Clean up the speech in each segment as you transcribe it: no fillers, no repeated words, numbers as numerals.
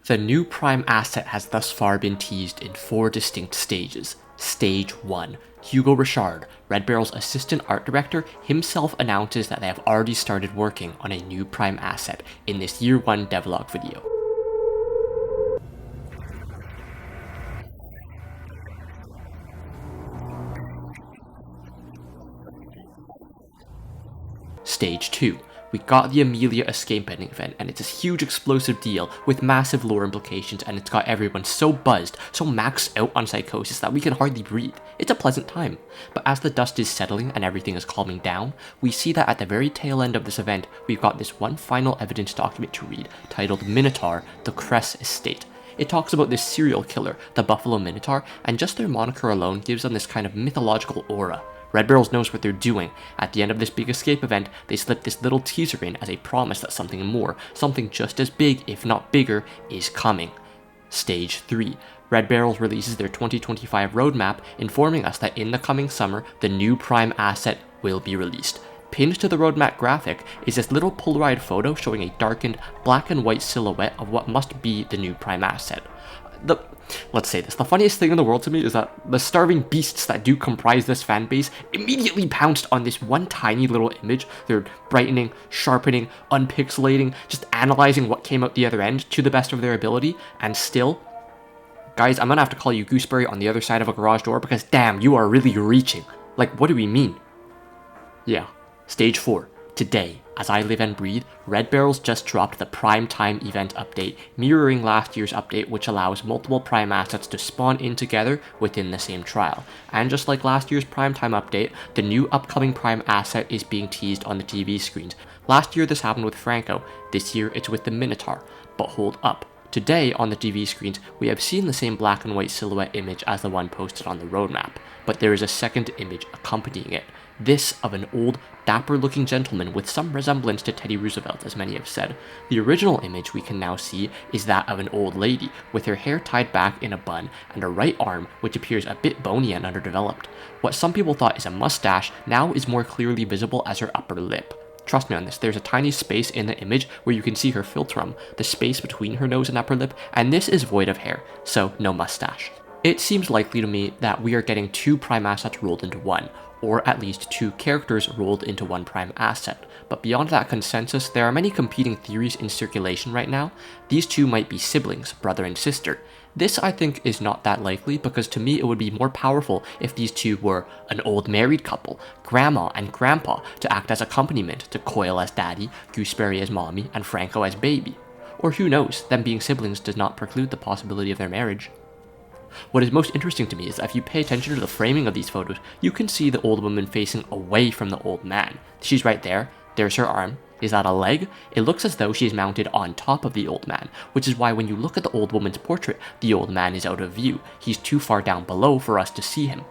The new prime asset has thus far been teased in 4 distinct stages. Stage 1. Hugo Richard, Red Barrel's assistant art director, himself announces that they have already started working on a new prime asset in this year 1 devlog video. Stage 2. We got the Amelia escape ending event, and it's this huge explosive deal with massive lore implications, and it's got everyone so buzzed, so maxed out on psychosis that we can hardly breathe. It's a pleasant time. But as the dust is settling and everything is calming down, we see that at the very tail end of this event, we've got this one final evidence document to read, titled Minotaur, the Kress Estate. It talks about this serial killer, the Buffalo Minotaur, and just their moniker alone gives them this kind of mythological aura. Red Barrels knows what they're doing. At the end of this big escape event, they slip this little teaser in as a promise that something more, something just as big, if not bigger, is coming. Stage 3. Red Barrels releases their 2025 roadmap, informing us that in the coming summer, the new prime asset will be released. Pinned to the roadmap graphic is this little Polaroid photo showing a darkened black and white silhouette of what must be the new prime asset. Let's say this, the funniest thing in the world to me is that the starving beasts that do comprise this fanbase immediately pounced on this one tiny little image. They're brightening, sharpening, unpixelating, just analyzing what came out the other end to the best of their ability, and still, guys, I'm gonna have to call you Gooseberry on the other side of a garage door because damn, you are really reaching. Like, what do we mean? Yeah, Stage 4. Today, as I live and breathe, Red Barrels just dropped the Prime Time event update, mirroring last year's update, which allows multiple prime assets to spawn in together within the same trial. And just like last year's Prime Time update, the new upcoming prime asset is being teased on the TV screens. Last year this happened with Franco, this year it's with the Minotaur. But hold up. Today, on the TV screens, we have seen the same black and white silhouette image as the one posted on the roadmap, but there is a second image accompanying it. This of an old, dapper-looking gentleman with some resemblance to Teddy Roosevelt, as many have said. The original image we can now see is that of an old lady, with her hair tied back in a bun, and a right arm which appears a bit bony and underdeveloped. What some people thought is a mustache now is more clearly visible as her upper lip. Trust me on this, there's a tiny space in the image where you can see her philtrum, the space between her nose and upper lip, and this is void of hair, so no mustache. It seems likely to me that we are getting 2 prime assets rolled into one, or at least 2 characters rolled into one prime asset. But beyond that consensus, there are many competing theories in circulation right now. These 2 might be siblings, brother and sister. This, I think, is not that likely because to me it would be more powerful if these 2 were an old married couple, grandma and grandpa, to act as accompaniment to Coil as daddy, Gooseberry as mommy, and Franco as baby. Or who knows, them being siblings does not preclude the possibility of their marriage. What is most interesting to me is that if you pay attention to the framing of these photos, you can see the old woman facing away from the old man. She's right there, there's her arm. Is that a leg? It looks as though she is mounted on top of the old man, which is why when you look at the old woman's portrait, the old man is out of view. He's too far down below for us to see him.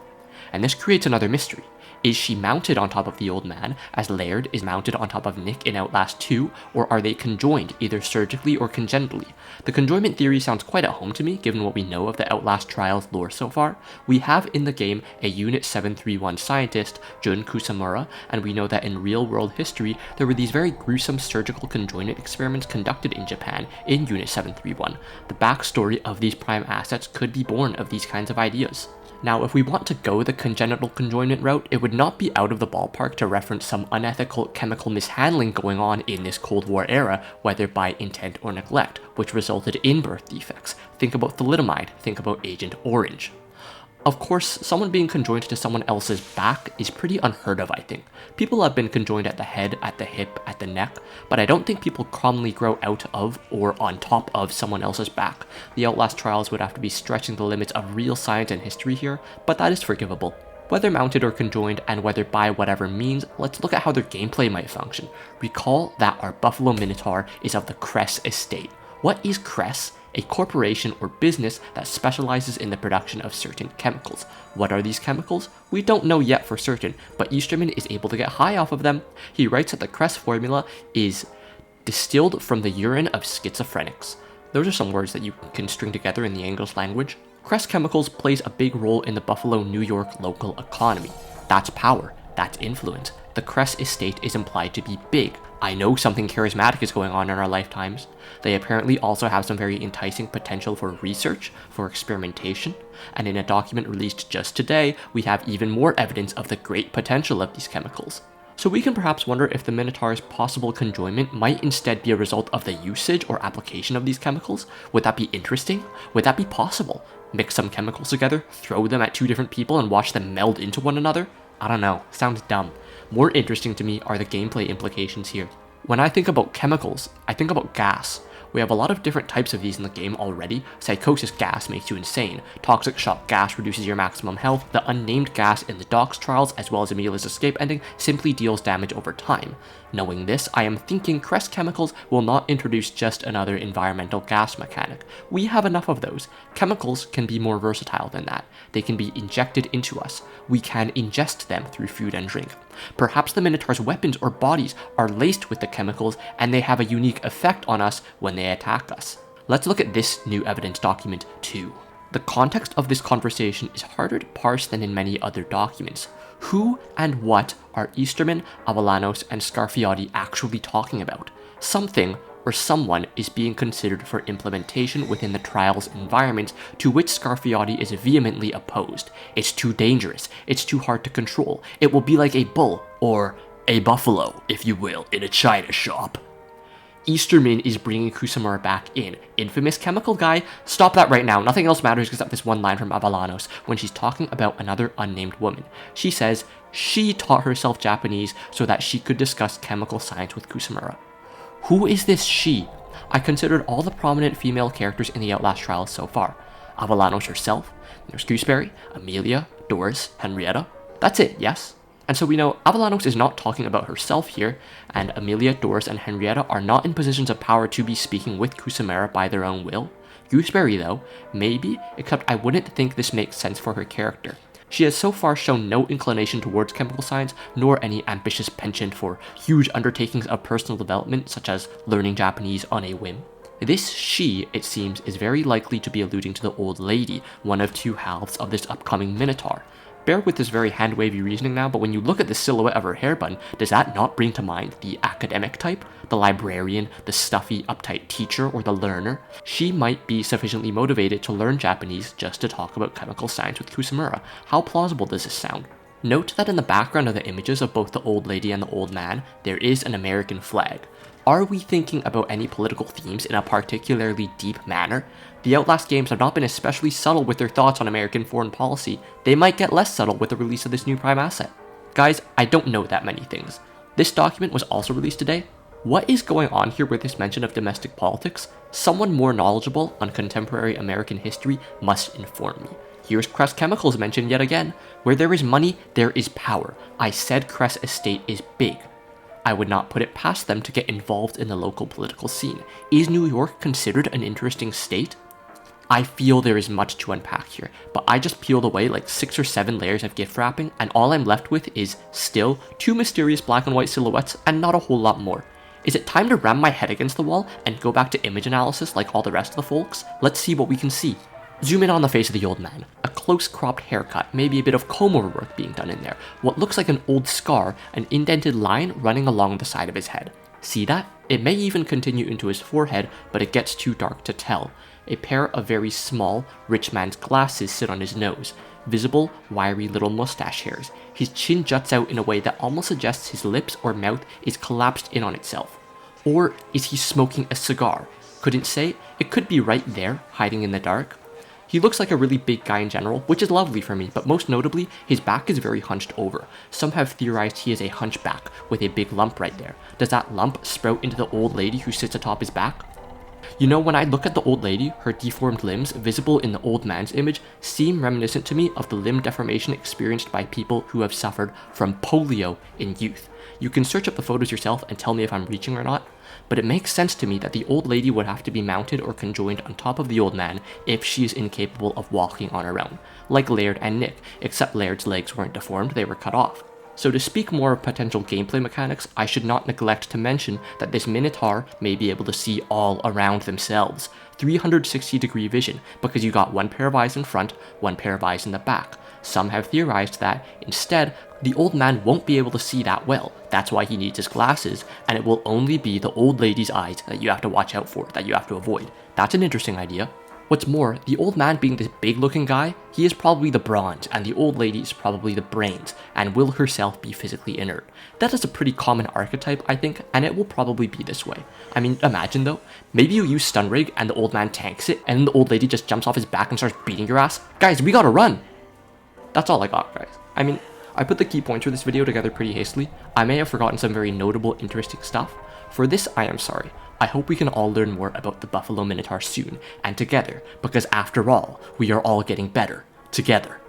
And this creates another mystery. Is she mounted on top of the old man, as Laird is mounted on top of Nick in Outlast 2, or are they conjoined, either surgically or congenitally? The conjoinment theory sounds quite at home to me, given what we know of the Outlast trials lore so far. We have in the game a Unit 731 scientist, Jun Kusamura, and we know that in real-world history, there were these very gruesome surgical conjoinment experiments conducted in Japan in Unit 731. The backstory of these prime assets could be born of these kinds of ideas. Now, if we want to go the congenital conjoinment route, it would not be out of the ballpark to reference some unethical chemical mishandling going on in this Cold War era, whether by intent or neglect, which resulted in birth defects. Think about thalidomide, think about Agent Orange. Of course, someone being conjoined to someone else's back is pretty unheard of, I think. People have been conjoined at the head, at the hip, at the neck, but I don't think people commonly grow out of or on top of someone else's back. The Outlast trials would have to be stretching the limits of real science and history here, but that is forgivable. Whether mounted or conjoined, and whether by whatever means, let's look at how their gameplay might function. Recall that our Buffalo Minotaur is of the Kress estate. What is Kress? A corporation or business that specializes in the production of certain chemicals. What are these chemicals? We don't know yet for certain, but Easterman is able to get high off of them. He writes that the Kress formula is distilled from the urine of schizophrenics. Those are some words that you can string together in the English language. Kress Chemicals plays a big role in the Buffalo, New York local economy. That's power, that's influence. The Kress estate is implied to be big, I know something charismatic is going on in our lifetimes. They apparently also have some very enticing potential for research, for experimentation, and in a document released just today, we have even more evidence of the great potential of these chemicals. So we can perhaps wonder if the Minotaur's possible conjoinment might instead be a result of the usage or application of these chemicals. Would that be interesting? Would that be possible? Mix some chemicals together, throw them at two different people, and watch them meld into one another? I don't know, sounds dumb. More interesting to me are the gameplay implications here. When I think about chemicals, I think about gas. We have a lot of different types of these in the game already. Psychosis gas makes you insane. Toxic shock gas reduces your maximum health. The unnamed gas in the Docs trials, as well as Amelia's escape ending, simply deals damage over time. Knowing this, I am thinking Kress Chemicals will not introduce just another environmental gas mechanic. We have enough of those. Chemicals can be more versatile than that. They can be injected into us. We can ingest them through food and drink. Perhaps the Minotaur's weapons or bodies are laced with the chemicals and they have a unique effect on us when they attack us. Let's look at this new evidence document too. The context of this conversation is harder to parse than in many other documents. Who and what are Easterman, Avellanos, and Scarfiotti actually talking about? Something or someone is being considered for implementation within the trial's environment, to which Scarfiotti is vehemently opposed. It's too dangerous, it's too hard to control, it will be like a bull, or a buffalo, if you will, in a china shop. Easterman is bringing Kusamura back in. Infamous chemical guy? Stop that right now, nothing else matters except this one line from Avellanos when she's talking about another unnamed woman. She says she taught herself Japanese so that she could discuss chemical science with Kusamura. Who is this she? I considered all the prominent female characters in the Outlast trials so far. Avellanos herself, there's Gooseberry, Amelia, Doris, Henrietta. That's it, yes? And so we know Avellanos is not talking about herself here, and Amelia, Doris, and Henrietta are not in positions of power to be speaking with Kusamura by their own will. Gooseberry though, maybe, except I wouldn't think this makes sense for her character. She has so far shown no inclination towards chemical science, nor any ambitious penchant for huge undertakings of personal development, such as learning Japanese on a whim. This she, it seems, is very likely to be alluding to the old lady, one of two halves of this upcoming Minotaur. Bear with this very hand-wavy reasoning now, but when you look at the silhouette of her hair bun, does that not bring to mind the academic type? The librarian, the stuffy, uptight teacher, or the learner? She might be sufficiently motivated to learn Japanese just to talk about chemical science with Kusamura. How plausible does this sound? Note that in the background of the images of both the old lady and the old man, there is an American flag. Are we thinking about any political themes in a particularly deep manner? The Outlast games have not been especially subtle with their thoughts on American foreign policy. They might get less subtle with the release of this new Prime asset. Guys, I don't know that many things. This document was also released today. What is going on here with this mention of domestic politics? Someone more knowledgeable on contemporary American history must inform me. Here's Kress Chemicals mentioned yet again. Where there is money, there is power. I said Kress Estate is big. I would not put it past them to get involved in the local political scene. Is New York considered an interesting state? I feel there is much to unpack here, but I just peeled away like 6 or 7 layers of gift wrapping, and all I'm left with is still 2 mysterious black and white silhouettes and not a whole lot more. Is it time to ram my head against the wall and go back to image analysis like all the rest of the folks? Let's see what we can see. Zoom in on the face of the old man. A close cropped haircut, maybe a bit of comb-over work being done in there. What looks like an old scar, an indented line running along the side of his head. See that? It may even continue into his forehead, but it gets too dark to tell. A pair of very small, rich man's glasses sit on his nose. Visible, wiry little mustache hairs. His chin juts out in a way that almost suggests his lips or mouth is collapsed in on itself. Or is he smoking a cigar? Couldn't say. It could be right there, hiding in the dark. He looks like a really big guy in general, which is lovely for me, but most notably, his back is very hunched over. Some have theorized he is a hunchback, with a big lump right there. Does that lump sprout into the old lady who sits atop his back? You know, when I look at the old lady, her deformed limbs, visible in the old man's image, seem reminiscent to me of the limb deformation experienced by people who have suffered from polio in youth. You can search up the photos yourself and tell me if I'm reaching or not, but it makes sense to me that the old lady would have to be mounted or conjoined on top of the old man if she is incapable of walking on her own, like Laird and Nick, except Laird's legs weren't deformed, they were cut off. So to speak more of potential gameplay mechanics, I should not neglect to mention that this Minotaur may be able to see all around themselves, 360-degree vision, because you got one pair of eyes in front, one pair of eyes in the back. Some have theorized that, instead, the old man won't be able to see that well. That's why he needs his glasses, and it will only be the old lady's eyes that you have to watch out for, that you have to avoid. That's an interesting idea. What's more, the old man being this big looking guy, he is probably the bronze, and the old lady is probably the brains, and will herself be physically inert. That is a pretty common archetype, I think, and it will probably be this way. I mean, imagine though, maybe you use stun rig and the old man tanks it, and the old lady just jumps off his back and starts beating your ass. Guys, we gotta run! That's all I got, guys. I mean, I put the key points for this video together pretty hastily. I may have forgotten some very notable, interesting stuff. For this, I am sorry. I hope we can all learn more about the Buffalo Minotaur soon, and together, because after all, we are all getting better together.